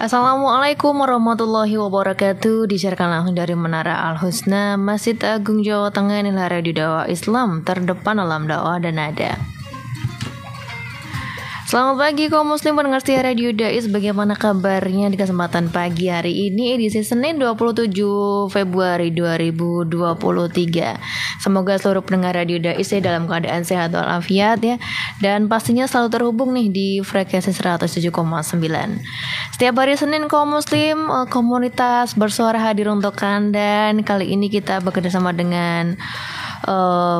Assalamualaikum warahmatullahi wabarakatuh. Disiarkan langsung dari Menara Al-Husna, Masjid Agung Jawa Tengah. Inilah radio dakwah Islam terdepan dalam dakwah dan nada. Selamat pagi kaum muslim pendengar setia Radio Dais. Bagaimana kabarnya di kesempatan pagi hari ini, edisi Senin 27 Februari 2023. Semoga seluruh pendengar Radio Dais dalam keadaan sehat walafiat ya, dan pastinya selalu terhubung nih di frekuensi 107,9. Setiap hari Senin kaum muslim komunitas bersuara hadir untuk Anda. Kali ini kita bekerjasama dengan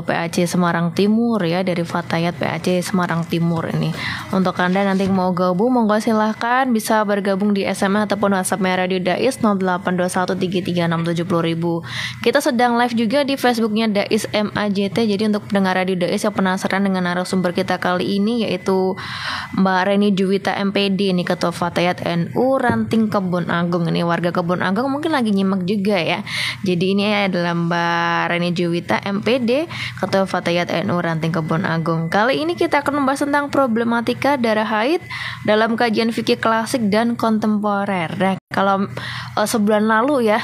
PAC Semarang Timur ya, dari Fatayat PAC Semarang Timur ini. Untuk Anda nanti mau gabung, monggo silahkan bisa bergabung di SMS ataupun WhatsApp Radio Dais 082133670000. Kita sedang live juga di Facebooknya Dais MAJT. Jadi untuk pendengar Radio Dais yang penasaran dengan narasumber kita kali ini, yaitu Mbak Reni Juwita MPD, ini Ketua Fatayat NU Ranting Kebon Agung. Ini warga Kebon Agung mungkin lagi nyimak juga ya. Jadi ini adalah Mbak Reni Juwita MPD, Ketua Fatayat NU Ranting Kebon Agung. Kali ini kita akan membahas tentang problematika darah haid dalam kajian fikih klasik dan kontemporer. Nah, kalau sebulan lalu ya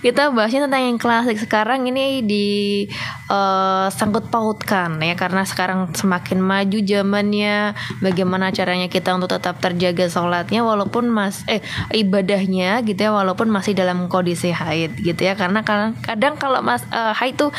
kita bahasnya tentang yang klasik, sekarang ini disangkut pautkan ya, karena sekarang semakin maju zamannya, bagaimana caranya kita untuk tetap terjaga sholatnya walaupun ibadahnya gitu ya, walaupun masih dalam kondisi haid gitu ya, karena kadang kalau haid tuh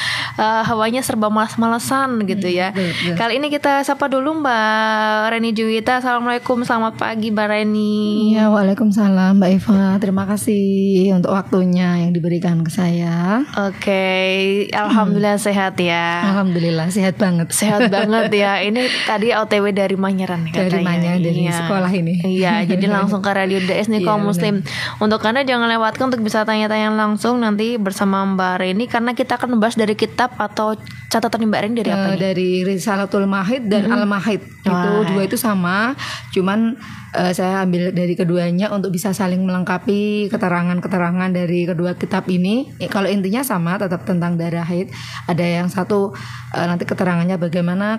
hawanya serba malas-malasan gitu ya. Kali ini kita sapa dulu Mbak Reni Juwita. Assalamualaikum, selamat pagi Mbak Reni. Ya, waalaikumsalam Mbak Eva. Terima kasih untuk waktunya yang diberikan ke saya. Oke, alhamdulillah sehat ya. Alhamdulillah sehat banget. Sehat banget ya. Ini tadi OTW dari Manyaran katanya. Dari Manyaran, dari sekolah ini. Iya, jadi langsung ke Radio Dais nih kaum muslim. Untuk Anda jangan lewatkan untuk bisa tanya-tanya langsung nanti bersama Mbak Reni, karena kita akan membahas dari kitab atau catatan Mbak Reni dari apa nih? Dari Risalatul Mahid dan Al-Mahid. Itu dua itu sama, cuman saya ambil dari keduanya untuk bisa saling melengkapi keterangan-keterangan dari kedua kitab ini. Kalau intinya sama, tetap tentang darah haid. Ada yang satu nanti keterangannya bagaimana,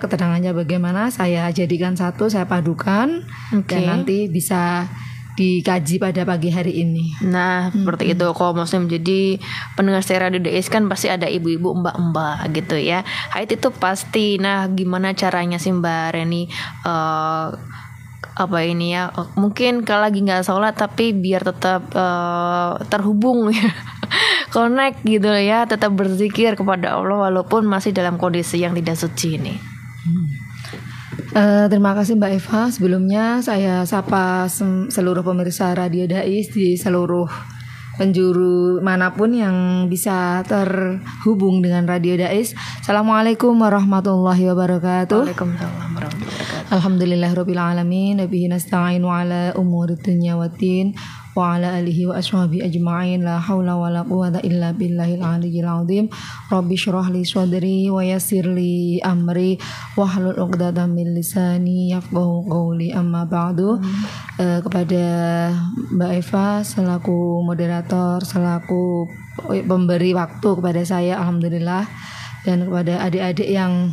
saya jadikan satu, saya padukan, dan nanti bisa dikaji pada pagi hari ini. Nah, seperti itu kaum muslim. Jadi pendengar setia Radio Dais kan pasti ada ibu-ibu, mbak-mbak gitu ya. Haid itu pasti. Nah, gimana caranya sih Mbak Reni mungkin kalau lagi nggak sholat tapi biar tetap terhubung ya, connect gitu ya, tetap berzikir kepada Allah walaupun masih dalam kondisi yang tidak suci ini. Terima kasih Mbak Eva. Sebelumnya saya sapa seluruh pemirsa Radio Dais di seluruh penjuru manapun yang bisa terhubung dengan Radio Dais. Assalamualaikum warahmatullahi wabarakatuh. Waalaikumsalam warahmatullahi wabarakatuh. Alhamdulillahirabbil alamin, wa bihi nasta'in wa ala umuri dunya waddin wa ala alihi wa ashabihi ajma'in. La haula wala quwwata illa billahil aliyyil azim. Rabbi shrah li sadri wa yassir li amri wahlul 'uqdatam min lisani yafqahu qawli. Amma ba'du. Kepada Mbak Eva selaku moderator, selaku pemberi waktu kepada saya, alhamdulillah, dan kepada adik-adik yang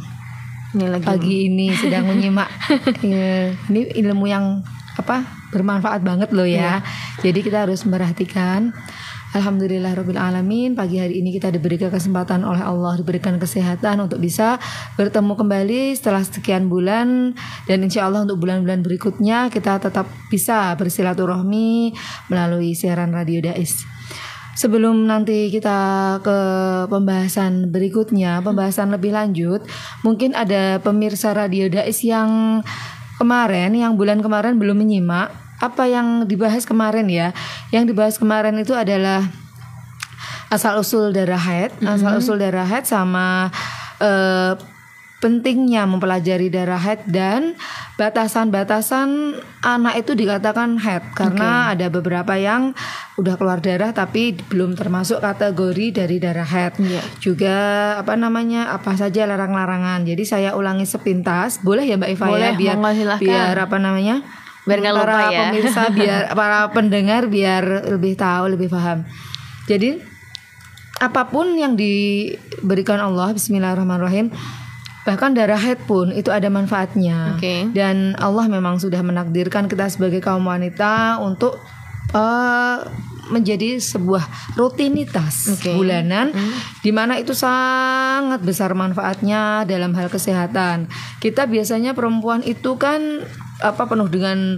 pagi ini sedang menyimak ini ilmu yang bermanfaat banget loh ya. Jadi kita harus memperhatikan. Alhamdulillahirabbil alamin, pagi hari ini kita diberikan kesempatan oleh Allah, diberikan kesehatan untuk bisa bertemu kembali setelah sekian bulan, dan insya Allah untuk bulan-bulan berikutnya kita tetap bisa bersilaturahmi melalui siaran Radio Dais. Sebelum nanti kita ke pembahasan berikutnya, pembahasan lebih lanjut, mungkin ada pemirsa Radio Dais yang bulan kemarin belum menyimak apa yang dibahas kemarin ya. Yang dibahas kemarin itu adalah asal-usul darah haid, sama pentingnya mempelajari darah haid dan batasan-batasan anak itu dikatakan haid, karena ada beberapa yang udah keluar darah tapi belum termasuk kategori dari darah haid. Juga apa saja larang-larangan. Jadi saya ulangi sepintas, boleh ya Mbak Eva? Boleh, biar nggak lupa ya pemirsa, biar para pendengar biar lebih tahu, lebih paham. Jadi apapun yang diberikan Allah, bismillahirrahmanirrahim, bahkan darah haid pun itu ada manfaatnya. Dan Allah memang sudah menakdirkan kita sebagai kaum wanita untuk menjadi sebuah rutinitas bulanan di mana itu sangat besar manfaatnya dalam hal kesehatan. Kita biasanya perempuan itu kan penuh dengan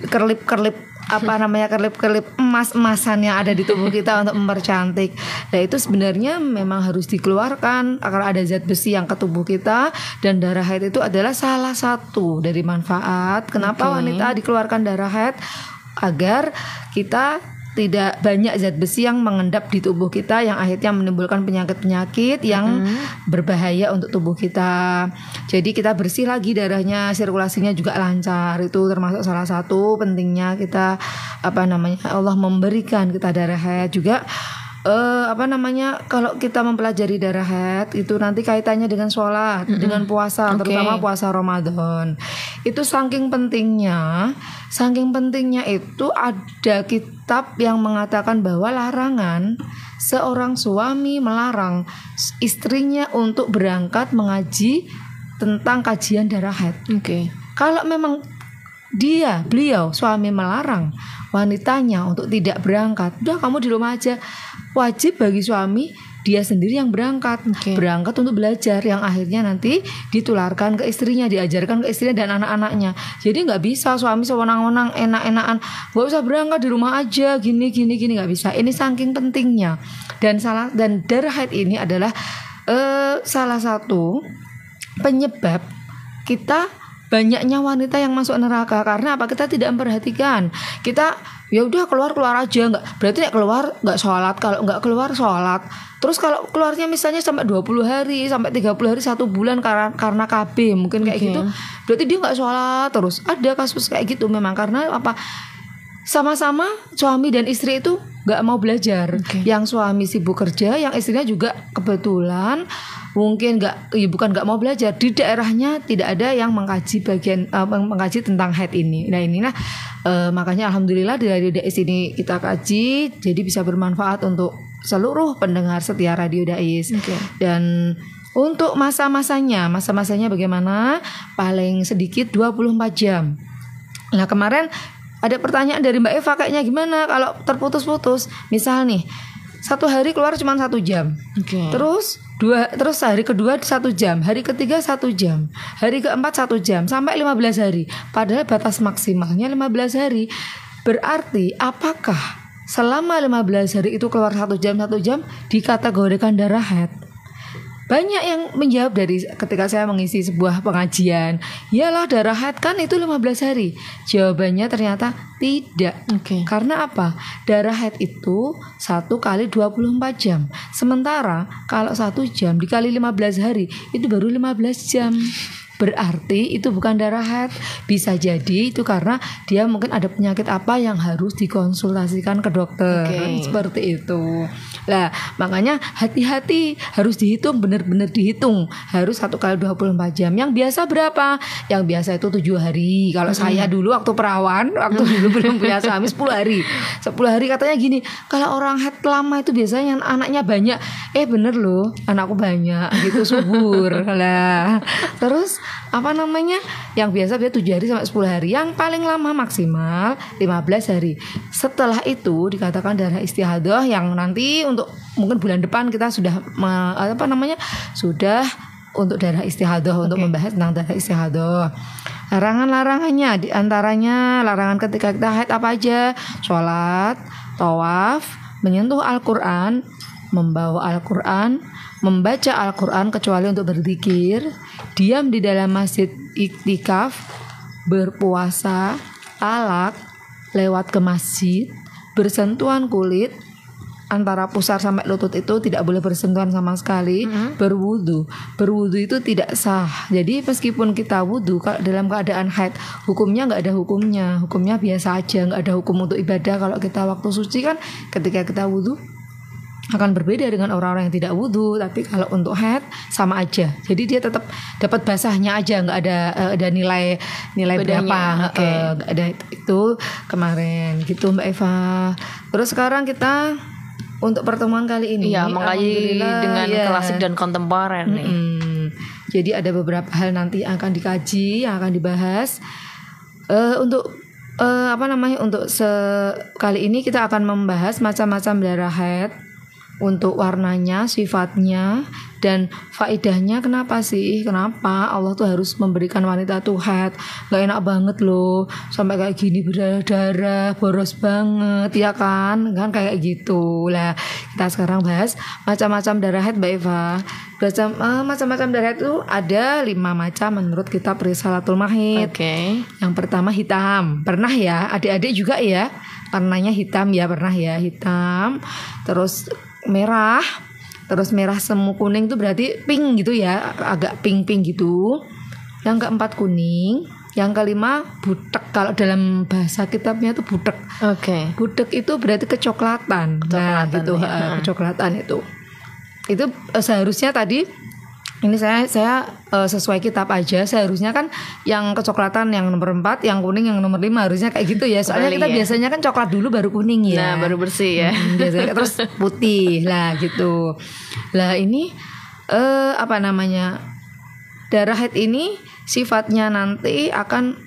kerlip-kerlip kerlip-kerlip emas-emasan yang ada di tubuh kita untuk mempercantik. Nah itu sebenarnya memang harus dikeluarkan karena ada zat besi yang ke tubuh kita, dan darah haid itu adalah salah satu dari manfaat. Kenapa wanita dikeluarkan darah haid? Agar kita tidak banyak zat besi yang mengendap di tubuh kita yang akhirnya menimbulkan penyakit-penyakit yang berbahaya untuk tubuh kita. Jadi kita bersih lagi darahnya, sirkulasinya juga lancar. Itu termasuk salah satu pentingnya kita Allah memberikan kita darah haid juga. Kalau kita mempelajari darah haid itu nanti kaitannya dengan sholat, dengan puasa, terutama puasa Ramadan. Itu saking pentingnya itu ada kitab yang mengatakan bahwa larangan seorang suami melarang istrinya untuk berangkat mengaji tentang kajian darah haid. Kalau memang beliau suami melarang wanitanya untuk tidak berangkat, udah kamu di rumah aja. Wajib bagi suami dia sendiri yang berangkat untuk belajar, yang akhirnya nanti ditularkan ke istrinya, diajarkan ke istrinya dan anak-anaknya. Jadi nggak bisa suami sewenang-wenang enak-enakan nggak usah berangkat, di rumah aja gini nggak bisa. Ini saking pentingnya dan darah haid ini adalah salah satu penyebab kita banyaknya wanita yang masuk neraka. Karena apa? Kita tidak memperhatikan. Kita ya udah keluar aja, nggak berarti keluar nggak sholat. Kalau nggak keluar sholat, terus kalau keluarnya misalnya sampai 20 hari sampai 30 hari 1 bulan karena KB mungkin kayak gitu, berarti dia nggak sholat terus. Ada kasus kayak gitu memang karena apa? Sama-sama suami dan istri itu nggak mau belajar. Yang suami sibuk kerja, yang istrinya juga kebetulan mungkin bukan nggak mau belajar, di daerahnya tidak ada yang mengkaji tentang haid ini. Nah inilah makanya alhamdulillah di Radio Dais ini kita kaji, jadi bisa bermanfaat untuk seluruh pendengar setia Radio Dais. Dan untuk masa-masanya bagaimana? Paling sedikit 24 jam. Nah kemarin ada pertanyaan dari Mbak Eva, kayaknya gimana kalau terputus-putus? Misal nih 1 hari keluar cuma 1 jam, terus hari kedua 1 jam, hari ketiga 1 jam, hari keempat 1 jam, sampai 15 hari. Padahal batas maksimalnya 15 hari. Berarti apakah selama 15 hari itu keluar 1 jam dikategorikan darah haid? Banyak yang menjawab dari ketika saya mengisi sebuah pengajian, iyalah darah haid kan itu 15 hari. Jawabannya ternyata tidak. Karena apa? Darah haid itu 1 kali 24 jam. Sementara kalau 1 jam dikali 15 hari itu baru 15 jam. Berarti itu bukan darah haid. Bisa jadi itu karena dia mungkin ada penyakit apa yang harus dikonsultasikan ke dokter. Seperti itu. Lah makanya hati-hati, harus dihitung, benar-benar dihitung. Harus 1 kali 24 jam. Yang biasa berapa? Yang biasa itu 7 hari. Kalau saya dulu waktu perawan, waktu dulu belum punya suami 10 hari. 10 hari katanya gini, kalau orang haid lama itu biasanya anaknya banyak. Bener loh, anakku banyak gitu, subur. Lah terus yang biasa 7 hari sampai 10 hari, yang paling lama maksimal 15 hari. Setelah itu dikatakan darah istihadah, yang nanti untuk mungkin bulan depan kita sudah sudah untuk darah istihadah, untuk membahas tentang darah istihadah. Larangan-larangannya diantaranya larangan ketika kita haid apa aja? Sholat, tawaf, menyentuh Al-Quran, membawa Al-Quran, membaca Al-Quran kecuali untuk berzikir, diam di dalam masjid iktikaf, berpuasa, talak, lewat ke masjid, bersentuhan kulit antara pusar sampai lutut itu tidak boleh bersentuhan sama sekali, berwudu itu tidak sah. Jadi meskipun kita wudu dalam keadaan haid, hukumnya nggak ada hukumnya biasa aja, nggak ada hukum untuk ibadah. Kalau kita waktu suci kan ketika kita wudu akan berbeda dengan orang-orang yang tidak wudu, tapi kalau untuk haid sama aja. Jadi dia tetap dapat basahnya aja, nggak ada nilai bedanya, berapa, nggak ada itu kemarin gitu Mbak Eva. Terus sekarang kita untuk pertemuan kali ini mengkaji dengan klasik dan kontemporer nih. Jadi ada beberapa hal nanti yang akan dikaji, yang akan dibahas. Untuk Untuk kali ini kita akan membahas macam-macam darah haid, untuk warnanya, sifatnya, dan faedahnya. Kenapa Allah tuh harus memberikan wanita tuh haid? Gak enak banget loh, sampai kayak gini berdarah-darah, boros banget, ya kan kayak gitu lah. Kita sekarang bahas macam-macam darah haid, Mbak Eva. Macam-macam darah haid itu ada 5 macam menurut kitab Risalatul Mahid. Yang pertama hitam, pernah ya adik-adik juga ya, warnanya hitam ya, pernah ya hitam. Terus merah, terus merah semu kuning itu berarti pink gitu ya, agak pink gitu. Yang keempat kuning. Yang kelima butek, kalau dalam bahasa kitabnya itu butek. Butek itu berarti kecoklatan. Nah gitu ya. Kecoklatan itu seharusnya tadi ini saya sesuai kitab aja, seharusnya kan yang kecoklatan yang nomor 4, yang kuning yang nomor 5, harusnya kayak gitu ya. Soalnya kita biasanya kan coklat dulu baru kuning ya. Nah, baru bersih ya. Biasanya terus putih lah gitu. Lah ini darah haid ini sifatnya nanti akan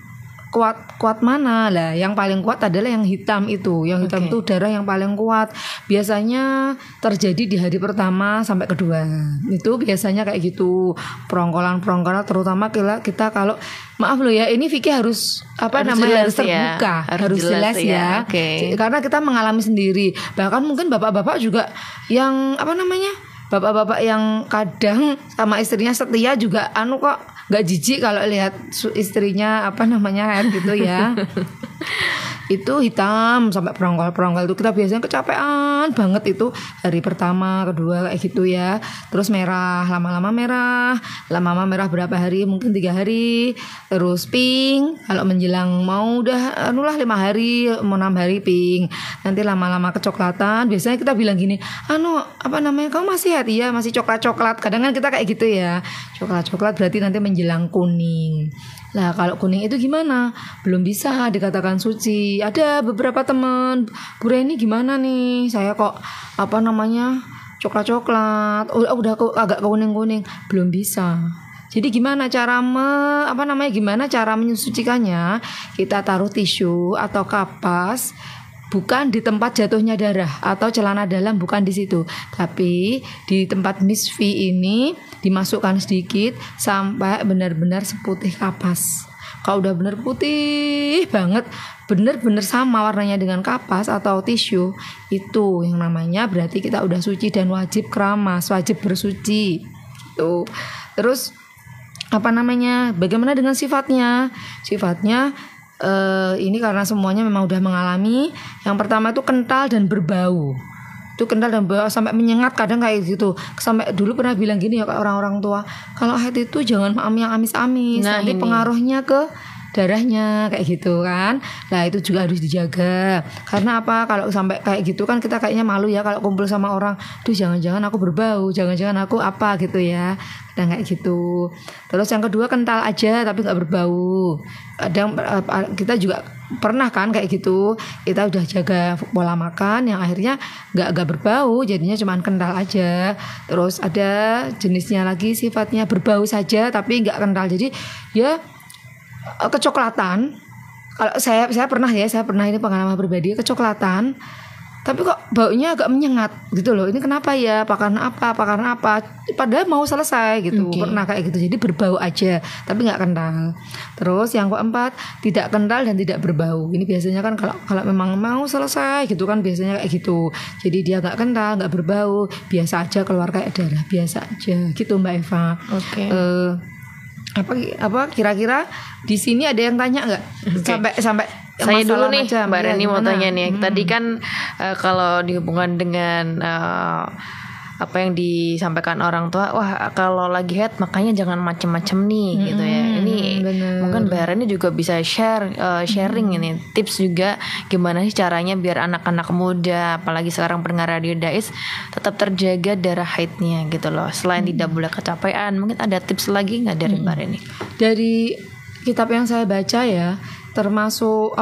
kuat mana lah. Yang paling kuat adalah yang hitam itu. Yang hitam itu darah yang paling kuat. Biasanya terjadi di hari pertama sampai kedua. Itu biasanya kayak gitu. Perongkolan terutama kita kalau maaf loh ya, ini Vicky harus harus terbuka, harus jelas ya. Karena kita mengalami sendiri. Bahkan mungkin bapak-bapak juga yang bapak-bapak yang kadang sama istrinya setia juga kok nggak jijik kalau lihat istrinya haid gitu ya. Itu hitam sampai perongkol itu kita biasanya kecapean banget itu hari pertama, kedua kayak gitu ya. Terus merah, lama-lama merah berapa hari, mungkin 3 hari. Terus pink, kalau menjelang mau udah 5 hari, mau 6 hari pink. Nanti lama-lama kecoklatan. Biasanya kita bilang gini, kamu masih haid? Iya, masih coklat-coklat. Kadang kan kita kayak gitu ya. Coklat-coklat berarti nanti menjelang kuning. Lah kalau kuning itu gimana? Belum bisa dikatakan suci. Ada beberapa teman, Bu Reni gimana nih? Saya kok coklat-coklat. Udah kok agak kuning-kuning. Belum bisa. Jadi gimana cara gimana cara menyucikannya? Kita taruh tisu atau kapas, bukan di tempat jatuhnya darah atau celana dalam, bukan di situ, tapi di tempat misfi ini dimasukkan sedikit sampai benar-benar seputih kapas. Kalau udah benar putih banget, benar-benar sama warnanya dengan kapas atau tisu, itu yang namanya berarti kita udah suci dan wajib keramas, wajib bersuci. Gitu. Terus bagaimana dengan sifatnya? Sifatnya ini karena semuanya memang udah mengalami. Yang pertama itu kental dan berbau. Itu kental dan berbau sampai menyengat, kadang kayak gitu. Sampai dulu pernah bilang gini ya orang-orang tua, kalau haid itu jangan yang amis-amis, nanti pengaruhnya ke darahnya kayak gitu kan. Nah itu juga harus dijaga. Karena apa? Kalau sampai kayak gitu kan kita kayaknya malu ya kalau kumpul sama orang. Duh jangan-jangan aku berbau, jangan-jangan aku apa gitu ya. Kadang kayak gitu. Terus yang kedua kental aja tapi nggak berbau. Kadang kita juga pernah kan kayak gitu. Kita udah jaga pola makan yang akhirnya nggak berbau, jadinya cuma kental aja. Terus ada jenisnya lagi sifatnya berbau saja tapi nggak kental. Jadi ya kecoklatan. Kalau saya pernah ini pengalaman pribadi, kecoklatan tapi kok baunya agak menyengat gitu loh. Ini kenapa ya? Apa karena apa? Padahal mau selesai gitu. Pernah kayak gitu. Jadi berbau aja tapi nggak kental. Terus yang keempat, tidak kental dan tidak berbau. Ini biasanya kan kalau memang mau selesai gitu kan biasanya kayak gitu. Jadi dia nggak kental, nggak berbau, biasa aja keluar kayak darah biasa aja gitu Mbak Eva. Apa kira-kira di sini ada yang tanya nggak? Sampai saya dulu nih Mbak Reni mau tanya nih. Tadi kan kalau dihubungkan dengan apa yang disampaikan orang tua, wah kalau lagi haid makanya jangan macem-macem nih gitu ya. Ini mungkin Mbak Reni juga bisa sharing ini tips juga gimana sih caranya biar anak-anak muda apalagi sekarang pendengar Radio Dais tetap terjaga darah haidnya gitu loh. Selain tidak boleh kecapean, mungkin ada tips lagi nggak dari Mbak Reni? Dari kitab yang saya baca ya, termasuk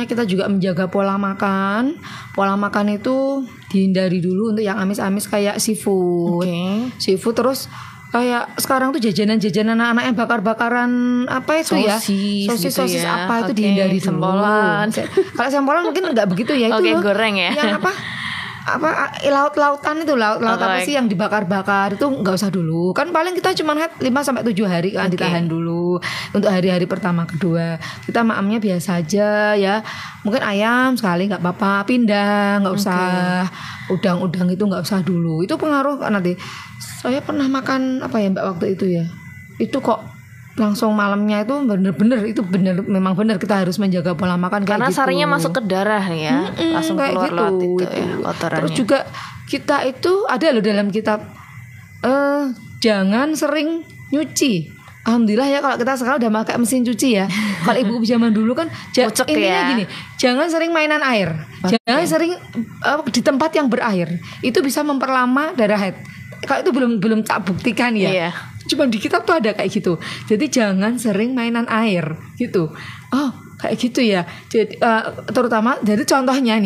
kita juga menjaga pola makan. Pola makan itu dihindari dulu untuk yang amis-amis kayak seafood. Seafood terus kayak sekarang tuh jajanan anak-anak yang bakar-bakaran apa itu ya? Sosis gitu ya. apa itu dihindari dulu. Sempolan. Kalau sempolan mungkin enggak begitu ya, itu Oke, loh. goreng ya. Yang laut-lautan itu laut apa sih yang dibakar-bakar itu nggak usah dulu. Kan paling kita cuma 5 sampai 7 hari kan ditahan dulu. Untuk hari-hari pertama kedua kita maamnya biasa aja ya. Mungkin ayam sekali nggak apa-apa, pindah nggak usah. Udang itu nggak usah dulu. Itu pengaruh nanti. Saya pernah makan apa ya Mbak waktu itu ya. Itu kok langsung malamnya itu bener memang bener kita harus menjaga pola makan karena kayak gitu. sarinya masuk ke darah ya, langsung kayak keluar gitu, lewat itu ya kotorannya. Terus juga kita itu ada loh dalam kitab jangan sering nyuci. Alhamdulillah ya kalau kita sekarang udah pakai mesin cuci ya. Kalau ibu zaman dulu kan intinya gini, jangan sering mainan air, jangan sering di tempat yang berair. Itu bisa memperlama darah haid. Kalau itu belum tak buktikan ya. Cuma di kitab tuh ada kayak gitu. Jadi jangan sering mainan air gitu. Oh kayak gitu ya. Jadi terutama jadi contohnya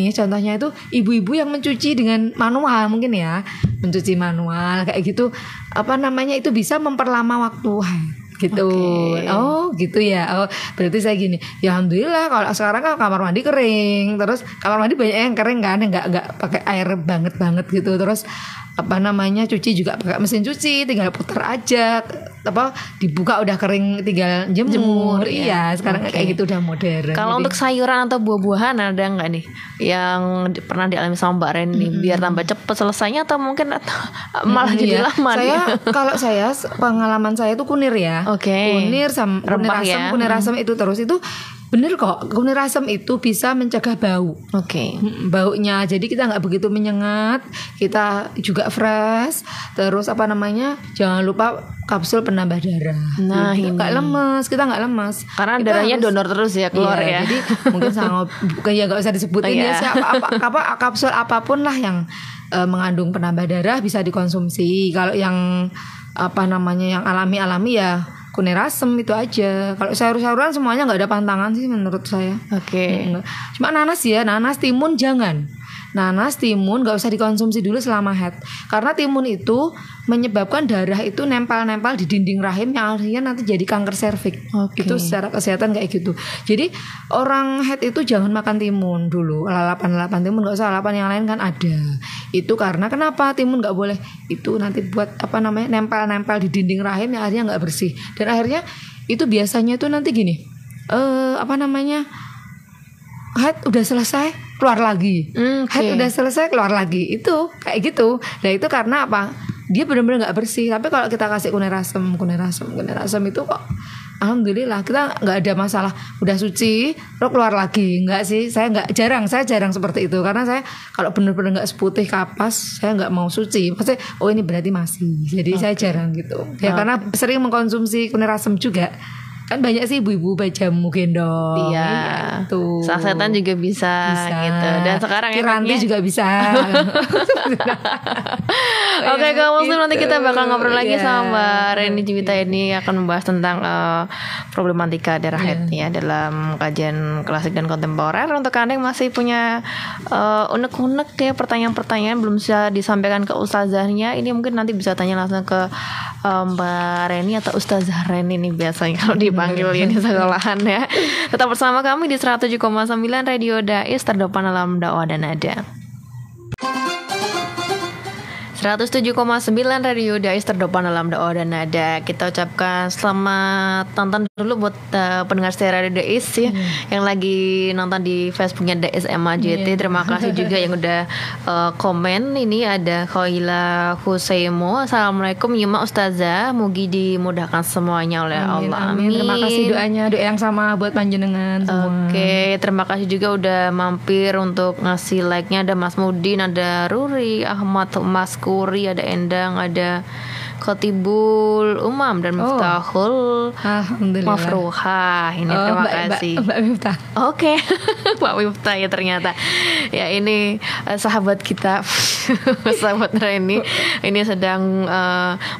itu ibu-ibu yang mencuci dengan manual mungkin ya, mencuci manual kayak gitu. Apa namanya itu bisa memperlama waktu gitu. Oh gitu ya. Oh berarti saya gini. Ya alhamdulillah kalau sekarang kan kamar mandi kering. Terus kamar mandi banyak yang kering kan, nggak pakai air banget gitu. Terus apa namanya cuci juga pakai mesin cuci, tinggal putar aja, apa dibuka udah kering tinggal jemur. Iya sekarang kayak gitu udah modern. Kalau untuk sayuran atau buah-buahan ada nggak nih yang pernah dialami sama Mbak Ren nih biar tambah cepet selesainya atau mungkin malah jadi lama Kalau saya pengalaman saya tuh kunir ya. Kunir asam itu terus itu bener kok, kunir asam itu bisa mencegah bau. Baunya jadi kita nggak begitu menyengat, kita juga fresh. Terus apa namanya, jangan lupa kapsul penambah darah. Nah ini kita nggak lemes karena darahnya donor terus ya keluar ya. Jadi mungkin ya nggak usah disebutin ya apa kapsul apapun lah yang mengandung penambah darah bisa dikonsumsi. Kalau yang apa namanya yang alami ya kunir asem itu aja. Kalau sayur-sayuran semuanya nggak ada pantangan sih menurut saya. Cuma nanas timun jangan. Nanas, timun nggak usah dikonsumsi dulu selama haid. Karena timun itu menyebabkan darah itu nempel-nempel di dinding rahim yang akhirnya nanti jadi kanker serviks. Itu secara kesehatan kayak gitu. Jadi orang haid itu jangan makan timun dulu. Lalapan timun nggak usah, lalapan yang lain kan ada. Itu karena kenapa timun nggak boleh? Itu nanti buat apa namanya nempel-nempel di dinding rahim yang akhirnya nggak bersih. Dan akhirnya itu biasanya itu nanti gini. Apa namanya? Haid udah selesai keluar lagi. Haid udah selesai keluar lagi. Itu kayak gitu. Nah itu karena apa? Dia benar-benar nggak bersih. Tapi kalau kita kasih kunir asam itu kok alhamdulillah kita nggak ada masalah. Udah suci, terus keluar lagi. Nggak sih, saya jarang seperti itu. Karena saya kalau benar-benar nggak seputih kapas, saya nggak mau suci. Maksudnya, ini berarti masih. Jadi saya jarang gitu. Ya karena sering mengkonsumsi kunir asam juga. Kan banyak sih ibu-ibu jamu gendong. Iya. Gitu. Sasetan juga bisa gitu. Dan sekarang Kiranti juga bisa. Oke, kalau Muslim nanti kita bakal ngobrol lagi sama Mbak Reni Juwita ini akan membahas tentang problematika darah haid ya dalam kajian klasik dan kontemporer. Untuk Anda yang masih punya unek-unek ya pertanyaan-pertanyaan belum bisa disampaikan ke ustazahnya, ini mungkin nanti bisa tanya langsung ke Mbak Reni atau Ustazah Reni ini biasanya kalau dipanggil ini sekolahan ya. Tetap bersama kami di 107,9 Radio Dais, terdepan dalam dakwah dan nada. 107,9 Radio Dais, terdepan dalam dakwah dan nada. Kita ucapkan selamat nonton dulu buat pendengar setia Radio Dais ya, yang lagi nonton di Facebooknya Dais MAJT. Terima kasih juga yang udah komen. Ini ada Khoila Husaimo. Assalamualaikum Yuma Ustazah, mugi dimudahkan semuanya oleh Allah. Amin. Terima kasih doanya, doa yang sama buat panjenengan semua. Oke, terima kasih juga udah mampir untuk ngasih like-nya. Ada Mas Mudin, ada Ruri, Ahmad, Mas Kuri, ada Endang, ada Khotibul Umam dan Miftahul Mafruhah. Ini terima kasih Mbak Miftah. Oke. Mbak Miftah ya ternyata. Ya ini sahabat kita sahabat Reni ini sedang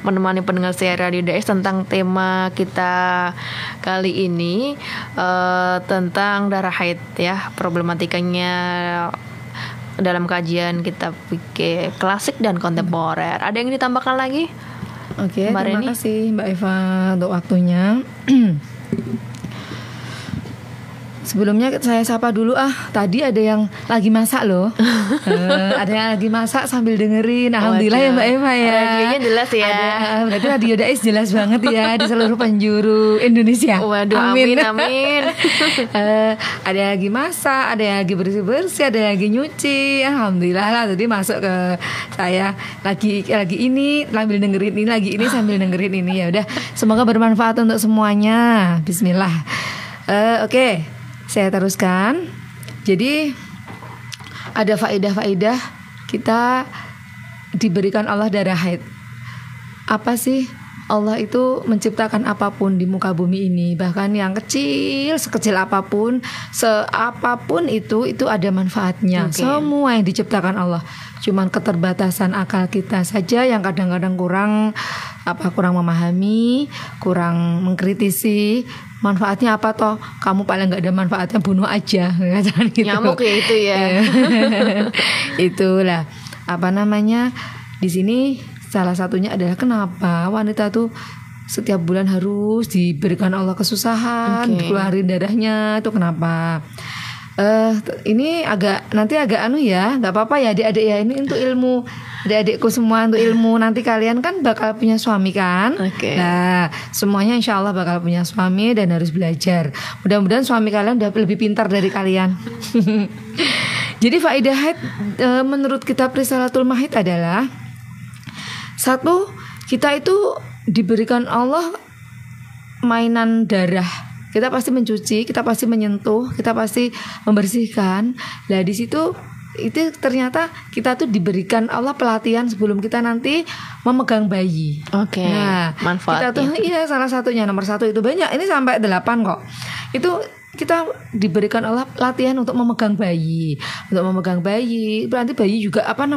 menemani pendengar setia Radio Dais tentang tema kita kali ini tentang darah haid ya, problematikanya dalam kajian kitab fikih klasik dan kontemporer. Ada yang ditambahkan lagi? Oke, Mbak terima Reni. kasih Mbak Eva untuk waktunya. Sebelumnya saya sapa dulu Tadi ada yang lagi masak loh. Ada yang lagi masak sambil dengerin. Alhamdulillah ya Mbak Eva ya. Radionya jelas ya. Berarti Radio Dais jelas banget ya di seluruh penjuru Indonesia. Waduh, amin. Ada yang lagi masak, ada yang lagi bersih-bersih, ada yang lagi nyuci. Alhamdulillah lah tadi masuk ke saya lagi ini sambil dengerin ini, lagi ini sambil dengerin ini. Ya udah, semoga bermanfaat untuk semuanya. Bismillah. Oke. Saya teruskan. Jadi ada faedah-faedah kita diberikan Allah darah haid. Apa sih? Allah itu menciptakan apapun di muka bumi ini, bahkan yang kecil, sekecil apapun, seapapun itu ada manfaatnya. Semua yang diciptakan Allah. Cuman keterbatasan akal kita saja yang kadang-kadang kurang memahami, kurang mengkritisi. Manfaatnya apa toh? Kamu paling nggak ada manfaatnya, bunuh aja, gitu. Nyamuk ya itu ya. Itulah di sini salah satunya adalah kenapa wanita tuh setiap bulan harus diberikan Allah kesusahan, dikeluarin darahnya, itu kenapa? Ini nanti agak ya, nggak apa-apa ya adik-adik ya, ini untuk ilmu adik-adikku semua, untuk ilmu. Nanti kalian kan bakal punya suami kan? Nah, semuanya insya Allah bakal punya suami dan harus belajar. Mudah-mudahan suami kalian udah lebih pintar dari kalian. Jadi faedah haid menurut kitab Risalatul Mahid adalah, satu, kita itu diberikan Allah mainan darah. Kita pasti mencuci, kita pasti menyentuh, kita pasti membersihkan. Nah di situ itu ternyata kita tuh diberikan Allah pelatihan sebelum kita nanti memegang bayi. Nah manfaatnya. Kita tuh salah satunya nomor 1 itu banyak. Ini sampai 8 kok. Itu kita diberikan Allah latihan untuk memegang bayi. Untuk memegang bayi berarti bayi juga ada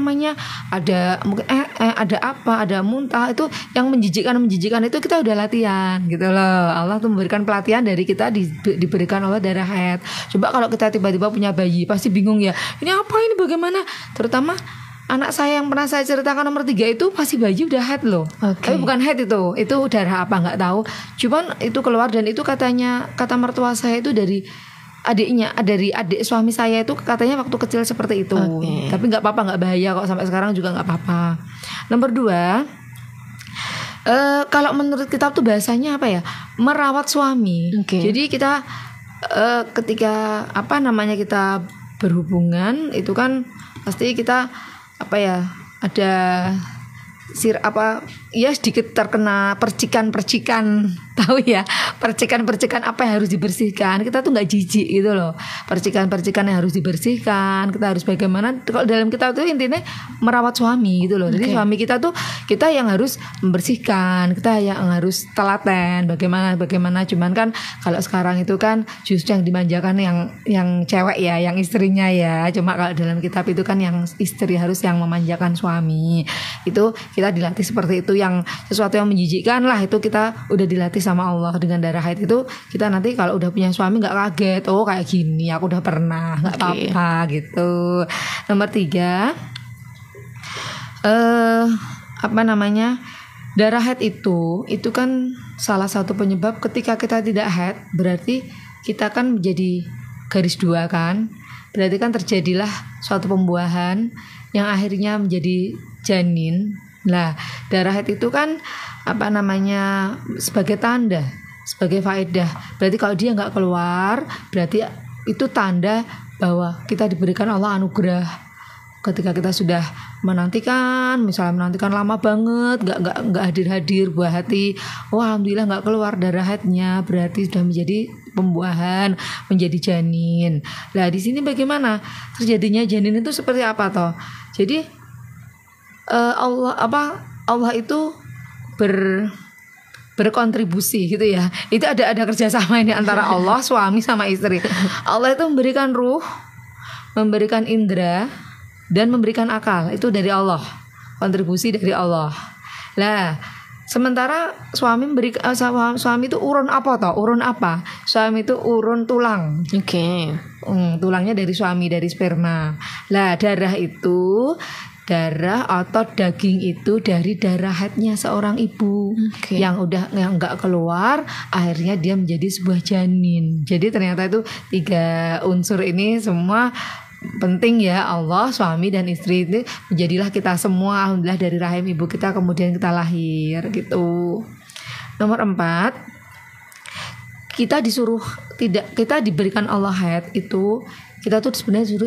mungkin ada muntah, itu yang menjijikkan itu kita udah latihan gitu loh. Allah tuh memberikan pelatihan dari kita diberikan Allah darah haid. Coba kalau kita tiba-tiba punya bayi pasti bingung ya. Ini apa, ini bagaimana? Terutama anak saya yang pernah saya ceritakan nomor 3 itu pasti bayi udah haid loh. Tapi bukan haid itu darah apa nggak tahu. Cuman itu keluar, dan itu kata mertua saya itu dari adik suami saya itu katanya waktu kecil seperti itu. Tapi nggak apa-apa, nggak bahaya kok, sampai sekarang juga nggak apa-apa. Nomor 2, kalau menurut kitab tuh bahasanya apa ya? Merawat suami. Jadi kita ketika kita berhubungan itu kan pasti kita ada sedikit terkena percikan tahu ya, percikan apa yang harus dibersihkan. Kita tuh nggak jijik gitu loh, percikan yang harus dibersihkan. Kita harus bagaimana, kalau dalam kita tuh intinya merawat suami gitu loh. Jadi suami kita tuh kita yang harus membersihkan, kita yang harus telaten bagaimana. Cuman kan kalau sekarang itu kan justru yang dimanjakan yang cewek ya, yang istrinya ya. Cuma kalau dalam kitab itu kan yang istri harus yang memanjakan suami. Itu kita dilatih seperti itu, yang sesuatu yang menjijikkan lah itu kita udah dilatih sama Allah dengan darah haid. Itu kita nanti kalau udah punya suami nggak kaget, oh kayak gini aku udah pernah, nggak apa-apa gitu. Nomor 3, darah haid itu kan salah satu penyebab ketika kita tidak haid, berarti kita kan menjadi garis 2 kan, berarti kan terjadilah suatu pembuahan yang akhirnya menjadi janin. Nah, darah haid itu kan sebagai tanda, sebagai faedah. Berarti kalau dia nggak keluar, berarti itu tanda bahwa kita diberikan Allah anugerah. Ketika kita sudah menantikan lama banget, nggak hadir buah hati, alhamdulillah nggak keluar darah haidnya, berarti sudah menjadi pembuahan, menjadi janin. Nah di sini bagaimana terjadinya janin itu seperti apa toh? Jadi Allah itu berkontribusi gitu ya. Itu ada kerjasama ini antara Allah, suami sama istri. Allah itu memberikan ruh, memberikan indera, dan memberikan akal. Itu dari Allah, kontribusi dari Allah. Lah sementara suami suami itu urun apa toh? Urun apa? Suami itu urun tulang. Tulangnya Tulangnya dari suami, dari sperma. Lah darah itu darah atau daging itu dari darah haidnya seorang ibu yang nggak keluar, akhirnya dia menjadi sebuah janin. Jadi ternyata itu 3 unsur ini semua penting ya. Allah, suami dan istri ini menjadilah kita semua alhamdulillah dari rahim ibu kita, kemudian kita lahir gitu. Nomor 4, kita diberikan Allah haid itu, kita tuh sebenarnya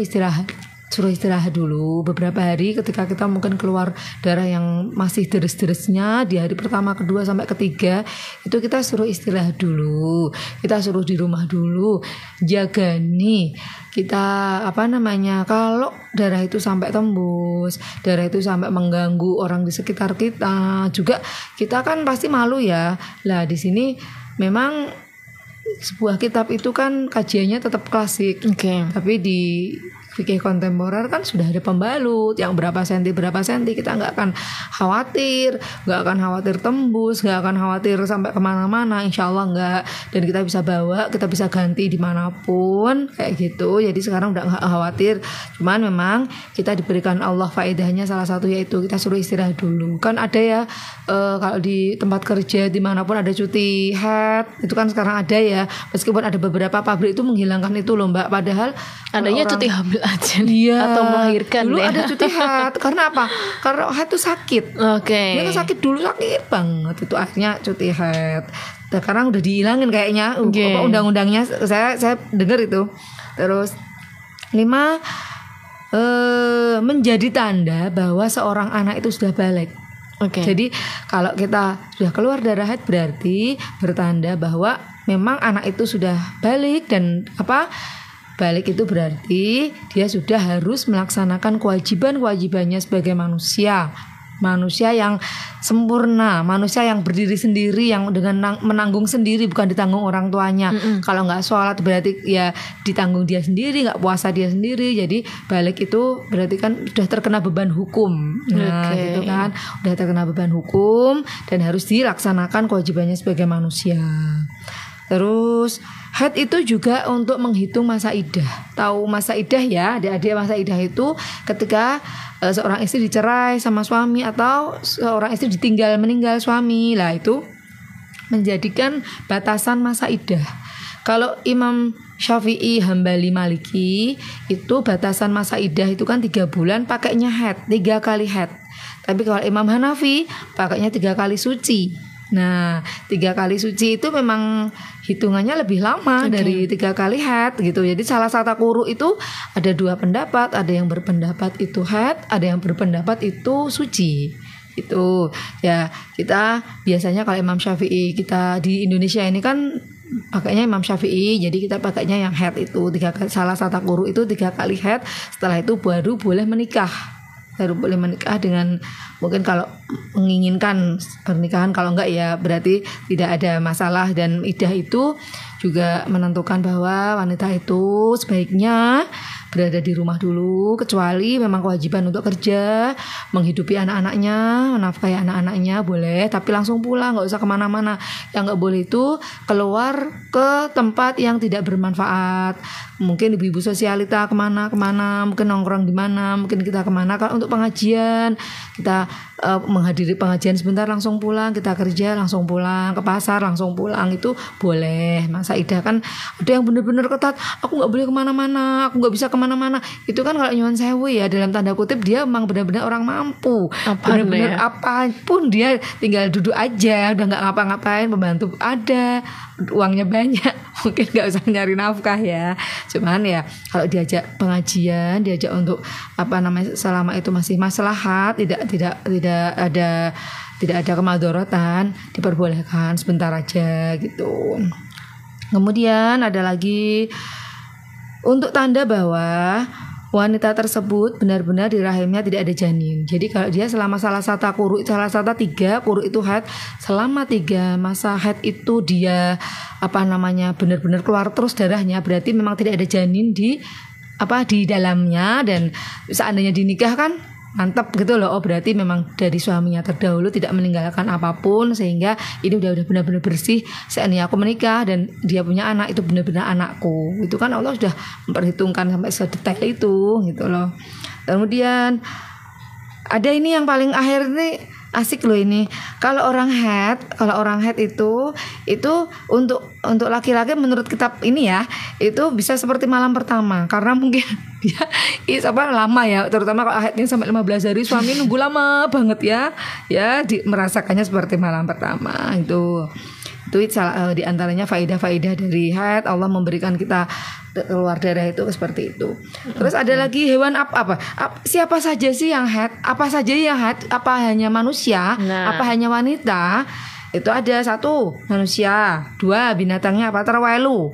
suruh istirahat dulu beberapa hari. Ketika kita mungkin keluar darah yang masih deres-deresnya di hari pertama, kedua sampai ketiga, itu kita suruh istirahat dulu, kita suruh di rumah dulu, jaga nih kita kalau darah itu sampai tembus, darah itu sampai mengganggu orang di sekitar kita juga, kita kan pasti malu ya. Lah di sini memang sebuah kitab itu kan kajiannya tetap klasik, tapi di fikih kontemporer kan sudah ada pembalut yang berapa senti kita nggak akan khawatir tembus, nggak akan khawatir sampai kemana-mana, insya Allah nggak. Dan kita bisa bawa, kita bisa ganti dimanapun kayak gitu. Jadi sekarang udah nggak khawatir. Cuman memang kita diberikan Allah faedahnya, salah satu yaitu kita suruh istirahat dulu. Kan ada ya kalau di tempat kerja dimanapun ada cuti haid, itu kan sekarang ada ya. Meskipun ada beberapa pabrik itu menghilangkan itu loh Mbak, padahal adanya cuti hamil aja atau melahirkan dulu ada cuti haid. Karena apa? Karena haid itu sakit. Dia kan sakit dulu, sakit banget itu, akhirnya cuti haid. Sekarang udah dihilangin kayaknya undang-undangnya, saya dengar itu. Terus 5, menjadi tanda bahwa seorang anak itu sudah balik. Jadi kalau kita sudah keluar darah haid berarti bertanda bahwa memang anak itu sudah balik. Dan balik itu berarti dia sudah harus melaksanakan kewajibannya sebagai manusia yang sempurna, manusia yang berdiri sendiri, yang dengan menanggung sendiri, bukan ditanggung orang tuanya. Kalau nggak sholat berarti ya ditanggung dia sendiri, nggak puasa dia sendiri. Jadi balik itu berarti kan sudah terkena beban hukum. Gitu kan, udah terkena beban hukum dan harus dilaksanakan kewajibannya sebagai manusia. Terus haid itu juga untuk menghitung masa iddah. Tahu masa iddah ya, adik-adik? Masa iddah itu ketika seorang istri dicerai sama suami atau seorang istri meninggal suami. Lah itu menjadikan batasan masa iddah. Kalau Imam Syafi'i, Hambali, Maliki itu batasan masa iddah itu kan 3 bulan pakainya haid, 3 kali haid. Tapi kalau Imam Hanafi pakainya 3 kali suci. Nah 3 kali suci itu memang hitungannya lebih lama dari 3 kali haid gitu. Jadi salah satu quru itu ada 2 pendapat, ada yang berpendapat itu haid, ada yang berpendapat itu suci. Itu ya, kita biasanya kalau Imam Syafi'i, kita di Indonesia ini kan pakainya Imam Syafi'i, jadi kita pakainya yang haid itu 3 kali, salah satu quru itu 3 kali haid. Setelah itu baru boleh menikah dengan, mungkin kalau menginginkan pernikahan, kalau enggak ya berarti tidak ada masalah. Dan iddah itu juga menentukan bahwa wanita itu sebaiknya berada di rumah dulu, kecuali memang kewajiban untuk kerja, menghidupi anak-anaknya, menafkahi anak-anaknya boleh, tapi langsung pulang, nggak usah kemana-mana. Yang nggak boleh itu keluar ke tempat yang tidak bermanfaat. Mungkin ibu-ibu sosialita kemana, mungkin nongkrong di mana, mungkin kita kemana. Kalau untuk pengajian, kita menghadiri pengajian sebentar langsung pulang, kita kerja langsung pulang, ke pasar langsung pulang, itu boleh. Masa iddah kan ada yang benar-benar ketat, aku nggak boleh kemana-mana, aku nggak bisa kemana-mana. Itu kan kalau nyuwun sewu ya, dalam tanda kutip dia memang benar-benar orang mampu, benar-benar apapun dia tinggal duduk aja, udah nggak ngapa-ngapain, pembantu ada, uangnya banyak, mungkin nggak usah nyari nafkah ya. Cuman ya kalau diajak pengajian, diajak untuk selama itu masih maslahat, tidak ada kemadharatan, diperbolehkan sebentar aja gitu. Kemudian ada lagi untuk tanda bahwa wanita tersebut benar-benar di rahimnya tidak ada janin. Jadi kalau dia selama salah satu 3 quru itu haid, selama 3 masa haid itu dia benar-benar keluar terus darahnya, berarti memang tidak ada janin di dalamnya. Dan seandainya dinikahkan mantap gitu loh, berarti memang dari suaminya terdahulu tidak meninggalkan apapun, sehingga ini udah benar-benar bersih. Seandainya aku menikah dan dia punya anak, itu benar-benar anakku. Itu kan Allah sudah memperhitungkan sampai sedetail itu gitu loh. Kemudian Ada ini yang paling akhir ini asik loh ini. Kalau orang head itu untuk laki-laki menurut kitab ini ya, itu bisa seperti malam pertama karena mungkin dia lama ya, terutama kalau headnya sampai 15 hari suami nunggu lama banget ya merasakannya seperti malam pertama itu di antaranya faedah-faedah dari haid. Allah memberikan kita keluar darah itu seperti itu. Terus ada lagi hewan apa? Siapa saja sih yang haid? Apa saja yang haid? Apa hanya manusia? Apa hanya wanita? Itu ada 1 manusia, 2 binatangnya apa? Terwelu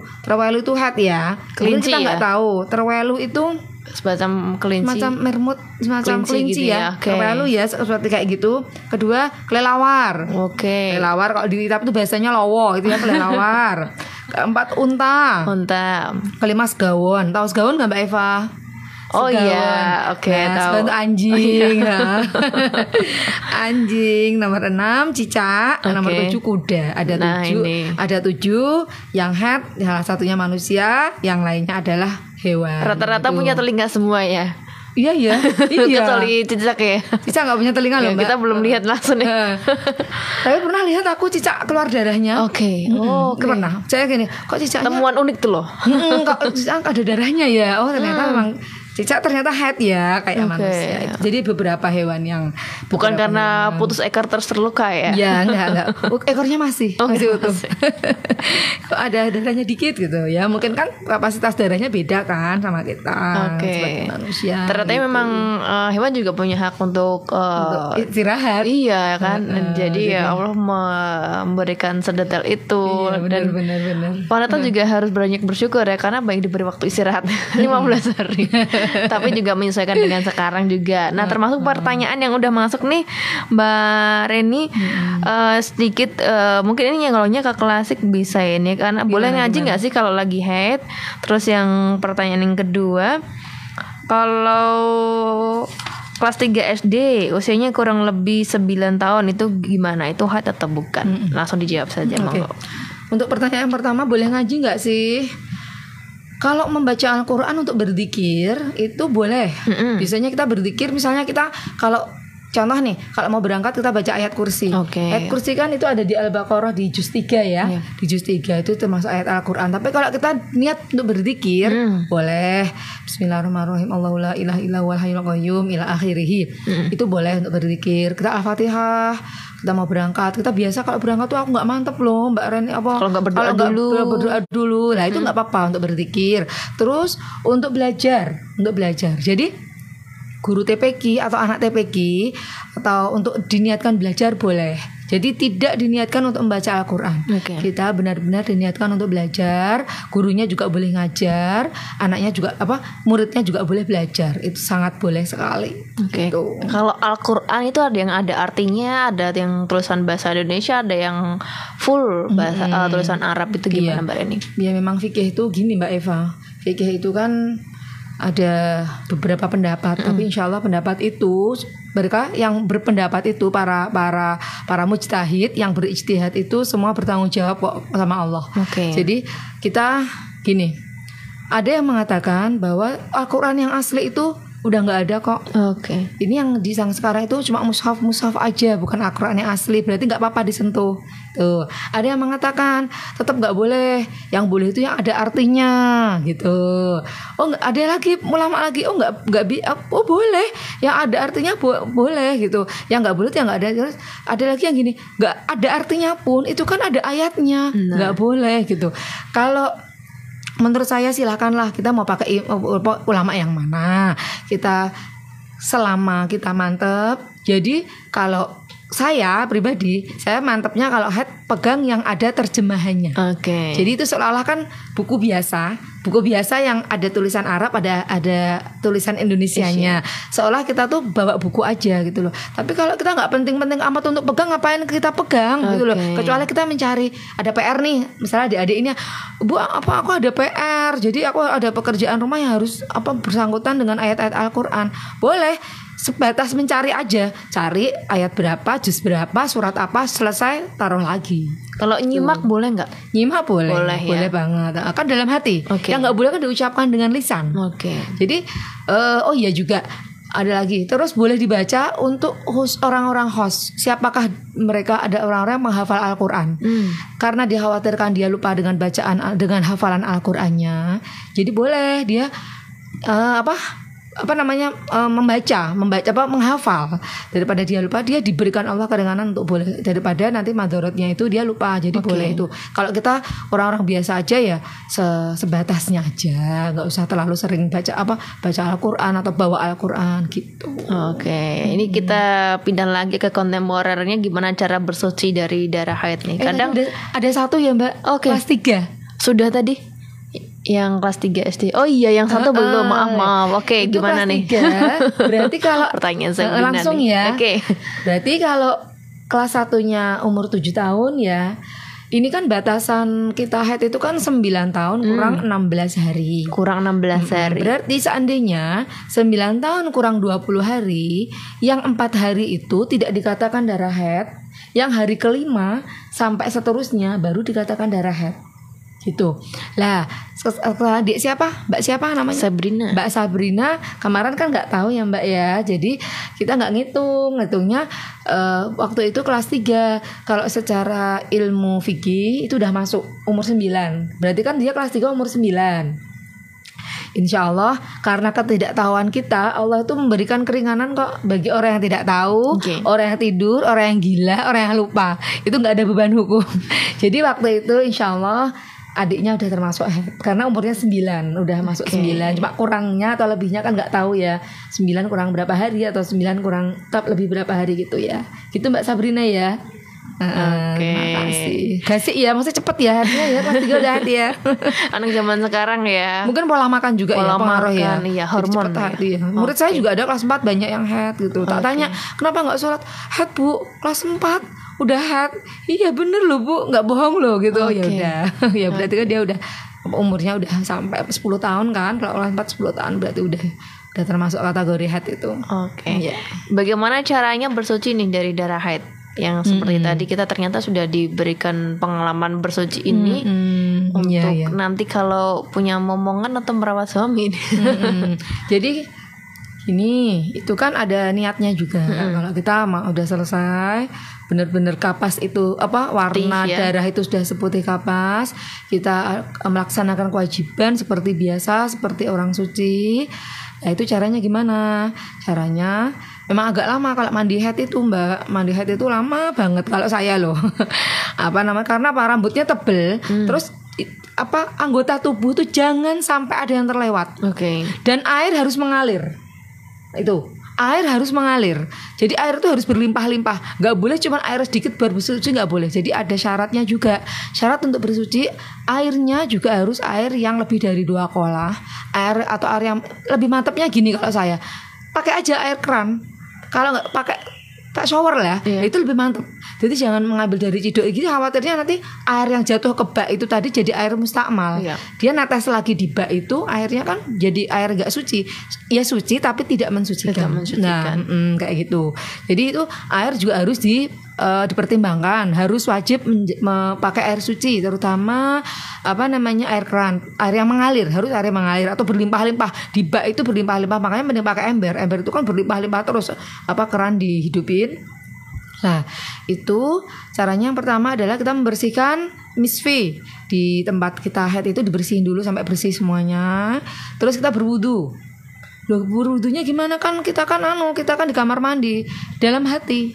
itu haid ya. Kelinci kita nggak ya? Tahu. Terwelu itu semacam kelinci, semacam mermut, semacam kelinci gitu ya. Okay. Terwelu ya seperti kayak gitu. Kedua kelelawar. Oke. Kelelawar kalau di kitab itu bahasanya lowo itu ya, kelelawar. Keempat unta. Kelima segawon. Tahu segawon nggak Mbak Eva? Oh Segawon. iya, oke, tahu. Segawon itu anjing. Anjing. Nomor 6 cicak. Nomor 7 kuda. Ada 7 yang head, salah satunya manusia, yang lainnya adalah hewan. Rata-rata punya telinga semua ya. Iya. Kecuali cicak ya. Cicak nggak punya telinga loh Mbak. Kita belum lihat langsung ya. Tapi pernah lihat aku cicak keluar darahnya. Oke. Pernah. Saya gini, kok cicaknya temuan unik tuh loh. Kok cicak ada darahnya ya. Oh ternyata memang cicak ternyata head ya kayak manusia. Jadi beberapa hewan yang bukan karena putus ekor terus terluka ya. Ya enggak. Ekornya masih utuh. Kok ada darahnya dikit gitu ya. Mungkin kan kapasitas darahnya beda kan sama kita sebagai manusia. Ternyata gitu. memang hewan juga punya hak untuk istirahat. Iya kan. Jadi ya Allah memberikan sedetail itu. Benar. Wanita juga harus banyak bersyukur ya, karena baik diberi waktu istirahat 15 hari. Tapi juga menyesuaikan dengan sekarang juga. Nah, termasuk pertanyaan yang udah masuk nih Mbak Reni, sedikit mungkin ini nyengolnya ke klasik bisa ini kan. Boleh ngaji nggak sih kalau lagi haid? Terus yang pertanyaan yang kedua, kalau kelas 3 SD usianya kurang lebih 9 tahun itu gimana? Itu haid atau bukan? Langsung dijawab saja monggo. Untuk pertanyaan pertama, boleh ngaji nggak sih? Kalau membaca Al-Quran untuk berzikir itu boleh. Biasanya kita berzikir, misalnya kita kalau contoh nih, kalau mau berangkat kita baca ayat kursi. Ayat kursi kan itu ada di Al-Baqarah di juz 3 ya. Di juz 3 itu termasuk ayat Al-Quran. Tapi kalau kita niat untuk berzikir boleh Bismillahirrahmanirrahim, Allahu la ilaha illa huwal hayyul qayyum ila akhirih. Itu boleh untuk berzikir. Kita Al-Fatihah, kita mau berangkat. Kita biasa kalau berangkat tuh aku nggak mantep loh Mbak Reni, apa kalau nggak berdoa dulu. Nah itu nggak apa-apa untuk berzikir. Terus untuk belajar. Jadi guru TPQ atau anak TPQ atau untuk diniatkan belajar boleh. Jadi tidak diniatkan untuk membaca Al-Quran. Kita benar-benar diniatkan untuk belajar. Gurunya juga boleh ngajar, anaknya juga muridnya juga boleh belajar. Itu sangat boleh sekali. Gitu. Kalau Al-Quran itu ada yang ada artinya, ada yang tulisan bahasa Indonesia, ada yang full bahasa tulisan Arab. Itu gimana Mbak Reni? Ya memang fikih itu gini Mbak Eva. Fikih itu kan ada beberapa pendapat, tapi insya Allah pendapat itu mereka yang berpendapat itu para mujtahid yang berijtihad itu semua bertanggung jawab kok sama Allah. Jadi kita gini, ada yang mengatakan bahwa Al-Quran yang asli itu udah nggak ada kok. Ini yang disang sekarang itu cuma mushaf aja, bukan Al-Quran yang asli. Berarti nggak apa-apa disentuh. Tuh, ada yang mengatakan tetap nggak boleh. Yang boleh itu yang ada artinya, gitu. Oh, ada lagi ulama lagi. Oh, nggak oh boleh. Yang ada artinya boleh, gitu. Yang nggak boleh itu yang nggak ada. Terus ada lagi yang gini, nggak ada artinya pun itu kan ada ayatnya, nggak boleh, gitu. Kalau menurut saya silakanlah, kita mau pakai ulama yang mana, kita selama kita mantep. Jadi kalau saya pribadi, saya mantepnya kalau head pegang yang ada terjemahannya. Jadi itu seolah-olah kan buku biasa yang ada tulisan Arab, ada tulisan Indonesianya. Seolah kita tuh bawa buku aja gitu loh. Tapi kalau kita nggak penting-penting amat untuk pegang, ngapain kita pegang gitu loh. Kecuali kita mencari ada PR nih, misalnya adik ini, Bu, aku ada PR, jadi aku ada pekerjaan rumah yang harus bersangkutan dengan ayat-ayat Al-Quran. Boleh. Sebatas mencari aja, cari ayat berapa, juz berapa, surat apa, selesai taruh lagi. Kalau nyimak boleh nggak? Nyimak boleh ya? banget. Kan dalam hati. Yang nggak boleh kan diucapkan dengan lisan. Jadi, oh iya juga Ada lagi, terus boleh dibaca untuk orang-orang host. Siapakah mereka? Ada orang-orang yang menghafal Al-Quran. Karena dikhawatirkan dia lupa dengan dengan hafalan Al-Qurannya. Jadi boleh dia membaca menghafal, daripada dia lupa, dia diberikan Allah keringanan untuk boleh, daripada nanti madorotnya itu dia lupa. Jadi boleh itu. Kalau kita orang-orang biasa aja ya sebatasnya aja, nggak usah terlalu sering baca Al-Quran atau bawa Al-Quran gitu. Ini kita pindah lagi ke kontemporernya, gimana cara bersuci dari darah haid nih. Kadang ada satu ya Mbak, kelas 3 sudah tadi. Yang kelas 3 SD. Oh iya, yang satu belum. Maaf. Oke, gimana nih? 3, berarti kalau pertanyaan saya langsung nih. Ya. Berarti kalau kelas 1-nya umur 7 tahun ya. Ini kan batasan kita haid itu kan 9 tahun kurang 16 hari. Kurang 16 hari. Berarti seandainya 9 tahun kurang 20 hari, yang 4 hari itu tidak dikatakan darah haid, yang hari kelima sampai seterusnya baru dikatakan darah haid. Gitu. Lah, adik siapa? Mbak siapa namanya? Sabrina. Mbak Sabrina kemarin kan nggak tahu ya Mbak ya. Jadi kita nggak ngitungnya waktu itu kelas 3. Kalau secara ilmu fikih itu udah masuk umur 9. Berarti kan dia kelas 3 umur 9. Insya Allah karena ketidaktahuan kita, Allah itu memberikan keringanan kok bagi orang yang tidak tahu, orang yang tidur, orang yang gila, orang yang lupa. Itu nggak ada beban hukum. Jadi waktu itu insya Allah adiknya udah termasuk haid karena umurnya 9, udah masuk 9. Cuma kurangnya atau lebihnya kan nggak tahu ya. 9 kurang berapa hari atau 9 kurang lebih berapa hari gitu ya. Gitu Mbak Sabrina ya. Makasih. Gasik ya, maksudnya cepet ya hatinya ya, kelas 3 udah hati ya. Anak zaman sekarang ya. Mungkin pola makan juga ya pengaruh ya. Iya, hormon ya. Murid saya juga ada kelas 4 banyak yang haid gitu. Tak tanya, kenapa nggak sholat? Haid Bu, kelas 4 udah haid. Iya bener loh Bu, nggak bohong loh gitu. Ya udah. Ya berarti kan dia udah umurnya udah sampai 10 tahun kan. Kalau kelas 4 10 tahun berarti udah termasuk kategori haid itu. Ya. Bagaimana caranya bersuci nih dari darah haid? Yang seperti tadi kita ternyata sudah diberikan pengalaman bersuci ini untuk nanti kalau punya momongan atau merawat suami. Jadi ini itu kan ada niatnya juga. Kalau kita udah selesai benar-benar kapas itu warna darah itu sudah seputih kapas, kita melaksanakan kewajiban seperti biasa, seperti orang suci. Nah itu caranya gimana? Caranya memang agak lama kalau mandi haid itu Mbak. Mandi haid itu lama banget kalau saya loh. Karena rambutnya tebel, terus anggota tubuh tuh jangan sampai ada yang terlewat. Dan air harus mengalir. Itu air harus mengalir. Jadi air itu harus berlimpah-limpah. Gak boleh cuma air sedikit baru bersuci, gak boleh. Jadi ada syaratnya juga. Syarat untuk bersuci, airnya juga harus air yang lebih dari 2 kolah. Air yang lebih mantapnya gini kalau saya, pakai aja air keran. Kalau nggak pakai shower lah, itu lebih mantap. Jadi jangan mengambil dari ciduk gitu, khawatirnya nanti air yang jatuh ke bak itu tadi jadi air mustakmal. Dia netes lagi di bak itu, airnya kan jadi air nggak suci. Ya suci tapi tidak mensucikan. Nah, kayak gitu. Jadi itu air juga harus dipertimbangkan, harus wajib pakai air suci, terutama air keran, air yang mengalir, harus air yang mengalir atau berlimpah-limpah. Di bak itu berlimpah-limpah, makanya mending pakai ember. Ember itu kan berlimpah-limpah terus, keran dihidupin. Nah, itu caranya yang pertama adalah kita membersihkan misfi di tempat kita haid itu, dibersihin dulu sampai bersih semuanya. Terus kita berwudu. Loh, berwudunya gimana? Kan kita kan di kamar mandi dalam hati.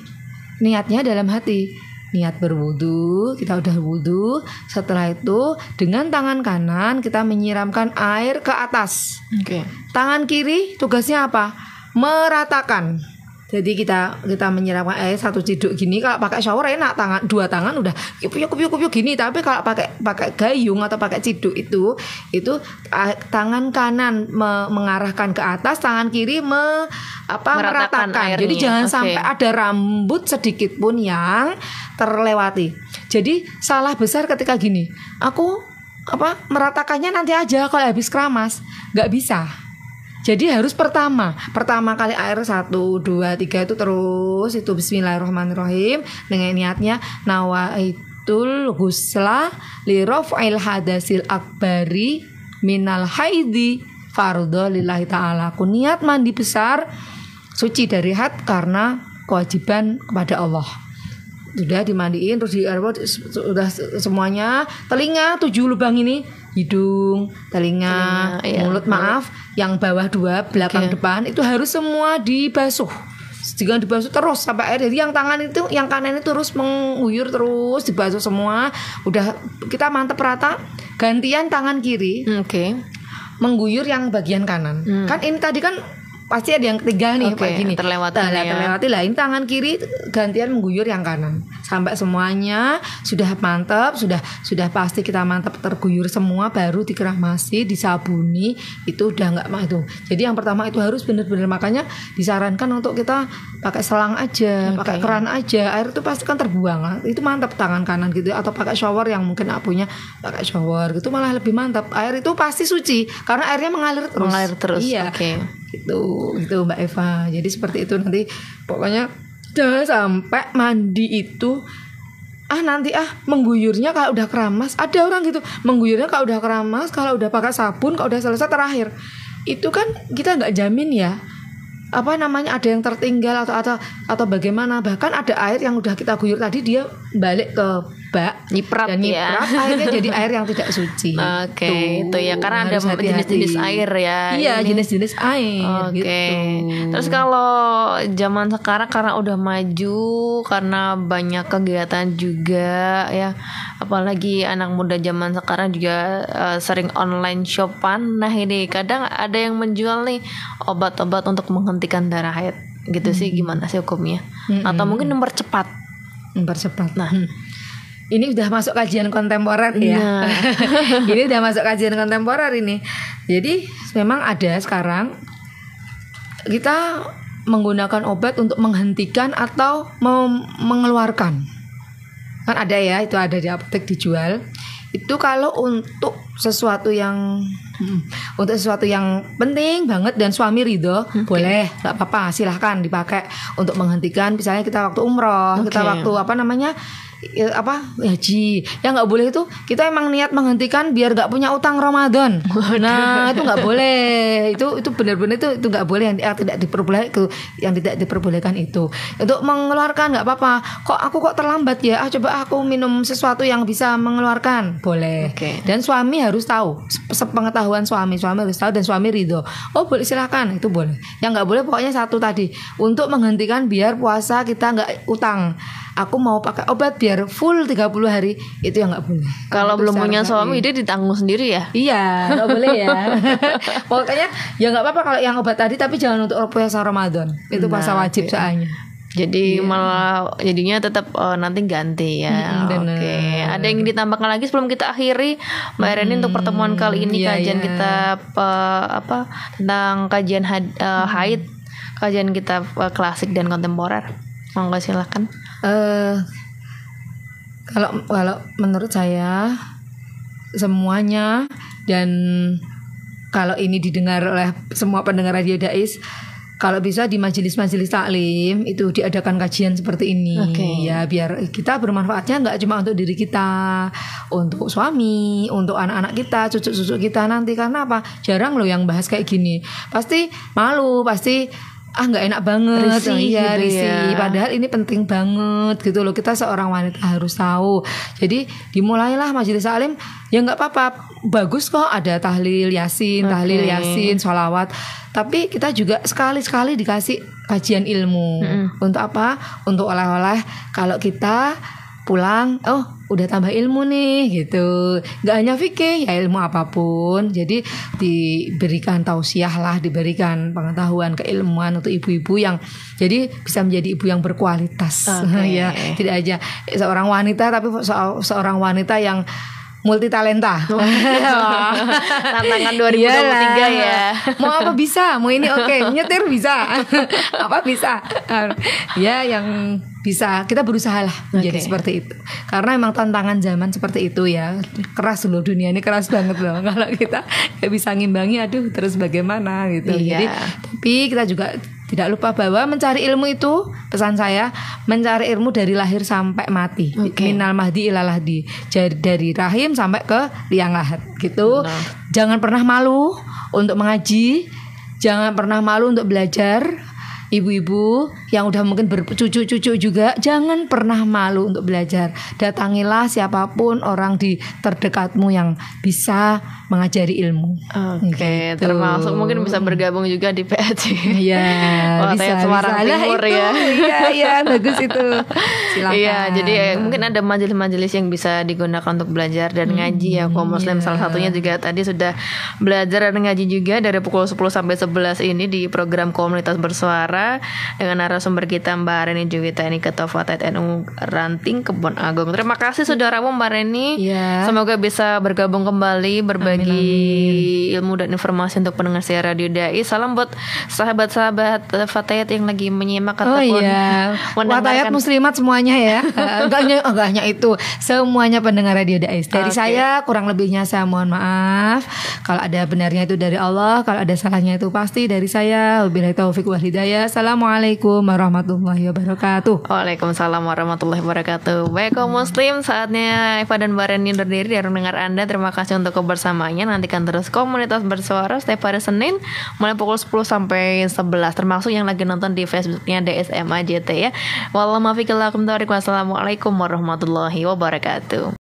Niatnya dalam hati. Niat berwudu, kita udah wudu. Setelah itu dengan tangan kanan kita menyiramkan air ke atas. Tangan kiri tugasnya apa? Meratakan. Jadi kita menyiramkan air 1 ciduk gini. Kalau pakai shower enak, 2 tangan udah kupiuk gini. Tapi kalau pakai gayung atau pakai ciduk itu tangan kanan mengarahkan ke atas, tangan kiri meratakan. Jadi jangan sampai ada rambut sedikit pun yang terlewati. Jadi salah besar ketika gini, aku meratakannya nanti aja kalau habis keramas, nggak bisa. Jadi harus pertama kali air 1, 2, 3 itu terus itu bismillahirrahmanirrahim dengan niatnya nawaitul ghusla li raf'il hadasil akbari minal haidi fardhu lillahi ta'ala. Aku niat mandi besar suci dari haid karena kewajiban kepada Allah. Sudah dimandiin terus sudah semuanya, telinga 7 lubang ini, hidung, telinga, mulut maaf, yang bawah 2, belakang depan itu harus semua dibasuh. Jangan dibasuh terus sampai air. Jadi yang tangan itu, yang kanan itu terus mengguyur terus dibasuh semua. Udah kita mantep rata, gantian tangan kiri. Mengguyur yang bagian kanan. Kan ini tadi kan pasti ada yang ketiga nih kayak gini. Terlewati lah. Ini tangan kiri gantian mengguyur yang kanan. Sampai semuanya sudah mantap, sudah pasti kita mantap terguyur semua, baru dikeramasi, disabuni, itu udah nggak mah itu. Jadi yang pertama itu harus benar-benar, makanya disarankan untuk kita pakai selang aja, pakai keran aja. Air itu pasti kan terbuang. Itu mantap tangan kanan gitu, atau pakai shower yang mungkin punya pakai shower gitu malah lebih mantap. Air itu pasti suci karena airnya mengalir terus. Iya. Gitu Mbak Eva. Jadi seperti itu nanti pokoknya udah sampai mandi itu nanti mengguyurnya kalau udah keramas. Ada orang gitu mengguyurnya kalau udah keramas, kalau udah pakai sabun, kalau udah selesai terakhir. Itu kan kita nggak jamin ya, apa namanya, ada yang tertinggal atau bagaimana. Bahkan ada air yang udah kita guyur tadi dia balik ke bak nyiprat airnya jadi air yang tidak suci. Itu ya karena ada jenis-jenis air ya. Iya, jenis-jenis air. Gitu. Terus kalau zaman sekarang karena udah maju, karena banyak kegiatan juga ya, apalagi anak muda zaman sekarang juga sering online shopan. Nah ini kadang ada yang menjual nih obat-obat untuk menghentikan darah haid gitu sih. Gimana sih hukumnya? Atau mungkin mempercepat. Nah, ini udah masuk kajian kontemporer ya. Ini udah masuk kajian kontemporer ini. Jadi memang ada sekarang kita menggunakan obat untuk menghentikan atau mengeluarkan. Kan ada ya, itu ada di apotek dijual. Itu kalau untuk sesuatu yang penting banget dan suami ridho, boleh, nggak apa-apa, silahkan dipakai untuk menghentikan. Misalnya kita waktu umroh, kita waktu haji, yang nggak boleh itu kita emang niat menghentikan biar nggak punya utang Ramadan. Nah itu nggak boleh, itu benar-benar itu nggak boleh, yang tidak diperbolehkan itu. Untuk mengeluarkan nggak apa-apa. Kok terlambat ya? Coba aku minum sesuatu yang bisa mengeluarkan, boleh. Dan suami harus tahu, sepengetahuan suami harus tahu dan suami ridho. Oh boleh, silakan, itu boleh. Yang nggak boleh pokoknya satu tadi, untuk menghentikan biar puasa kita nggak utang. Aku mau pakai obat biar full 30 hari, itu yang nggak boleh. Kalau belum punya suami dia ditanggung sendiri ya? Iya, nggak boleh ya. Pokoknya ya nggak apa-apa kalau yang obat tadi, tapi jangan untuk puasa Ramadan. Itu puasa wajib soalnya. Jadi malah jadinya tetap nanti ganti ya. Ada yang ditambahkan lagi sebelum kita akhiri, Mbak Reni, untuk pertemuan kali ini kajian kita tentang kajian haid, kajian kita klasik dan kontemporer. Monggo silakan. Kalau menurut saya semuanya, dan kalau ini didengar oleh semua pendengar Radio Dais, kalau bisa di majelis-majelis taklim itu diadakan kajian seperti ini, ya biar kita bermanfaatnya nggak cuma untuk diri kita, untuk suami, untuk anak-anak kita, cucu-cucu kita nanti. Karena apa? Jarang loh yang bahas kayak gini. Pasti malu, pasti nggak enak banget, risih. Padahal ini penting banget gitu loh. Kita seorang wanita harus tahu. Jadi dimulailah majelis taklim, ya nggak apa-apa, bagus kok ada tahlil yasin, sholawat. Tapi kita juga sekali-sekali dikasih kajian ilmu. Untuk apa? Untuk oleh-oleh kalau kita pulang, udah tambah ilmu nih gitu. Gak hanya fikih, ya ilmu apapun. Jadi diberikan tausiah lah, diberikan pengetahuan, keilmuan untuk ibu-ibu yang jadi bisa menjadi ibu yang berkualitas. Ya, tidak aja seorang wanita, tapi seorang wanita yang multi talenta. Tantangan 2023 ya. Mau apa bisa, mau ini nyetir bisa. Apa bisa. Ya yang bisa, kita berusaha lah menjadi seperti itu. Karena emang tantangan zaman seperti itu ya. Keras loh, dunia ini keras banget loh. Kalau kita gak bisa ngimbangi, aduh terus bagaimana gitu. Jadi tapi kita juga tidak lupa bahwa mencari ilmu itu, pesan saya, mencari ilmu dari lahir sampai mati. Minal mahdi ilal lahdi, dari rahim sampai ke liang lahat gitu. Jangan pernah malu untuk mengaji, jangan pernah malu untuk belajar, ibu-ibu yang udah mungkin bercucu-cucu juga, jangan pernah malu untuk belajar. Datangilah siapapun orang di terdekatmu yang bisa mengajari ilmu. Oke, Gitu. termasuk mungkin bisa bergabung juga di PAC. Iya, Watayat Semarang Lah Timur itu, ya. Iya, bagus itu. Silakan. Iya, jadi mungkin ada majelis-majelis yang bisa digunakan untuk belajar dan ngaji ya kaum muslim. Salah satunya juga tadi sudah belajar dan ngaji juga dari pukul 10 sampai 11 ini di program Komunitas Bersuara dengan narasumber kita Mbak Reni Juwita, ini Ketua Fatayat NU Ranting Kebon Agung. Terima kasih saudaramu Mbak Reni. Iya. Semoga bisa bergabung kembali berbagi ilmu dan informasi untuk pendengar siaran Radio Dai. Salam buat sahabat-sahabat Fatayat yang lagi menyimak ataupun Watayat muslimat semuanya ya. Enggak hanya itu, semuanya pendengar Radio Dai. Dari saya kurang lebihnya saya mohon maaf. Kalau ada benarnya itu dari Allah, kalau ada salahnya itu pasti dari saya. Wabillahi taufiq wal hidayah. Assalamualaikum warahmatullahi wabarakatuh. Waalaikumsalam warahmatullahi wabarakatuh. Baik kaum muslim, saatnya Eva dan Mbak Reni undur diri dari mendengar Anda. Terima kasih untuk kebersamaannya. Nantikan terus Komunitas Bersuara setiap hari Senin mulai pukul 10 sampai 11, termasuk yang lagi nonton di Facebooknya DSM AJT ya. Wassalamualaikum warahmatullahi wabarakatuh.